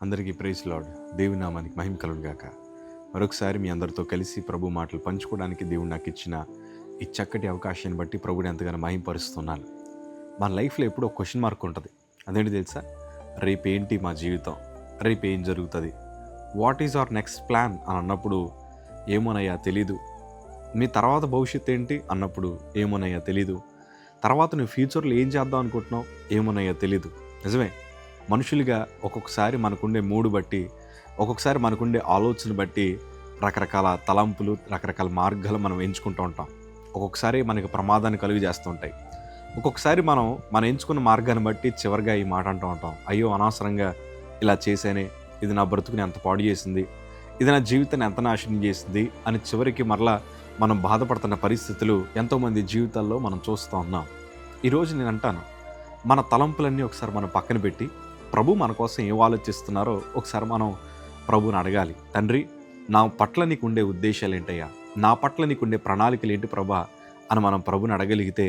అందరికీ praise lord. దేవుని నామానికి మహిమ కలుగును గాక. మరొకసారి మీ అందరితో కలిసి ప్రభు మాటలు పంచుకోవడానికి దేవుడు నాకు ఇచ్చిన ఈ చక్కటి అవకాశాన్ని బట్టి ప్రభుని ఎంతగానో మహిమపరుస్తున్నాను. మన లైఫ్లో ఎప్పుడో క్వశ్చన్ మార్క్ ఉంటుంది. అదేంటి తెలుసా? రేపేంటి మా జీవితం, రేపు ఏం జరుగుతుంది, what is our next plan అని అన్నప్పుడు ఏమోనయ్యా తెలీదు. మీ తర్వాత భవిష్యత్తు ఏంటి అన్నప్పుడు ఏమోనయ్యా తెలీదు. తర్వాత నువ్వు ఫ్యూచర్లో ఏం చేద్దాం అనుకుంటున్నావు ఏమోనయ్యా తెలీదు. నిజమే, మనుషులుగా ఒక్కొక్కసారి మనకుండే మూడు బట్టి, ఒక్కొక్కసారి మనకుండే ఆలోచన బట్టి రకరకాల తలంపులు, రకరకాల మార్గాలు మనం ఎంచుకుంటూ ఉంటాం. ఒక్కొక్కసారి మనకి ప్రమాదాన్ని కలుగు చేస్తూ ఉంటాయి. ఒక్కొక్కసారి మనం ఎంచుకున్న మార్గాన్ని బట్టి చివరిగా ఈ మాట అంటూ ఉంటాం, అయ్యో అనవసరంగా ఇలా చేశానే, ఇది నా బ్రతుకుని ఎంత పాడు చేసింది, ఇది నా జీవితాన్ని ఎంత నాశనం చేసింది అని చివరికి మరలా మనం బాధపడుతున్న పరిస్థితులు ఎంతోమంది జీవితాల్లో మనం చూస్తూ ఉన్నాం. ఈరోజు నేను అంటాను, మన తలంపులన్నీ ఒకసారి మనం పక్కన పెట్టి ప్రభు మన కోసం ఏం ఆలోచిస్తున్నారో ఒకసారి మనం ప్రభుని అడగాలి. తండ్రి, నా పట్ల నీకు ఉండే ఉద్దేశాలు ఏంటయ్యా, నా పట్ల నీకుండే ప్రణాళికలు ఏంటి ప్రభా అని మనం ప్రభుని అడగలిగితే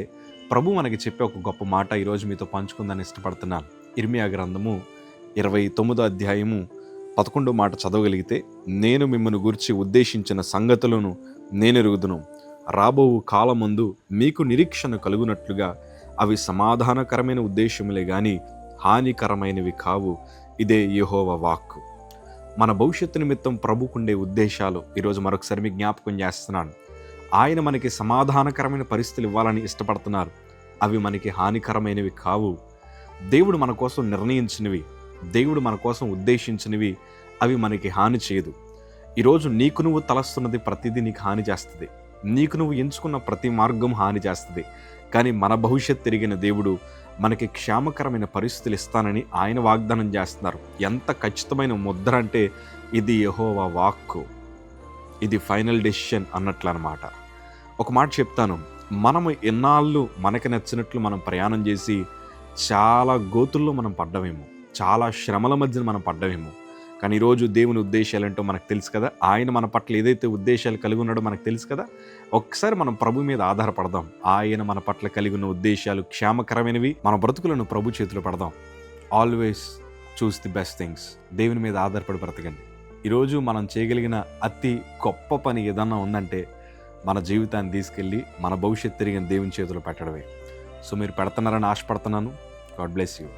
ప్రభు మనకి చెప్పే ఒక గొప్ప మాట ఈరోజు మీతో పంచుకుందని ఇష్టపడుతున్నాను. ఇర్మియా గ్రంథము 29వ అధ్యాయము 11వ మాట చదవగలిగితే, నేను మిమ్మల్ని గురించి ఉద్దేశించిన సంగతులను నేనెరుగుదును, రాబో కాలమందు మీకు నిరీక్షణ కలుగునట్లుగా అవి సమాధానకరమైన ఉద్దేశములే గాని హానికరమైనవి కావు, ఇదే యెహోవా వాక్కు. మన భవిష్యత్తు నిమిత్తం ప్రభుకుండే ఉద్దేశాలు ఈరోజు మరొకసారి మీకు జ్ఞాపకం చేస్తున్నాను. ఆయన మనకి సమాధానకరమైన పరిస్థితులు ఇవ్వాలని ఇష్టపడుతున్నారు. అవి మనకి హానికరమైనవి కావు. దేవుడు మన కోసం నిర్ణయించినవి, దేవుడు మన కోసం ఉద్దేశించినవి, అవి మనకి హాని చేయదు. ఈరోజు నీకు నువ్వు తలస్తున్నది ప్రతిదీ నీకు హాని చేస్తుంది. నీకు నువ్వు ఎంచుకున్న ప్రతి మార్గం హాని చేస్తుంది. కానీ మన భవిష్యత్తు తిరిగిన దేవుడు మనకి క్షేమకరమైన పరిస్థితులు ఇస్తానని ఆయన వాగ్దానం చేస్తున్నారు. ఎంత ఖచ్చితమైన ముద్ర అంటే ఇది యెహోవా వాక్కు, ఇది ఫైనల్ డెసిషన్ అన్నట్లు అన్నమాట. ఒక మాట చెప్తాను, మనము ఎన్నాళ్ళు మనకి నచ్చినట్లు మనం ప్రయాణం చేసి చాలా గోతుల్లో మనం పడ్డమేమో, చాలా శ్రమల మధ్యన మనం పడ్డమేమో. కానీ ఈరోజు దేవుని ఉద్దేశాలు ఏంటో మనకు తెలుసు కదా. ఆయన మన పట్ల ఏదైతే ఉద్దేశాలు కలిగి ఉన్నాడో మనకు తెలుసు కదా. ఒక్కసారి మనం ప్రభు మీద ఆధారపడదాం. ఆయన మన పట్ల కలిగి ఉన్న ఉద్దేశాలు క్షేమకరమైనవి. మన బ్రతుకులను ప్రభు చేతిలో పెడదాం. Always choose the best things. దేవుని మీద ఆధారపడి బ్రతకండి. ఈరోజు మనం చేయగలిగిన అతి గొప్ప పని ఏదన్నా ఉందంటే మన జీవితాన్ని తీసుకెళ్ళి మన భవిష్యత్తు తిరిగిన దేవుని చేతిలో పెట్టడమే. సో మీరు పెడుతున్నారని ఆశపడుతున్నాను. God bless you.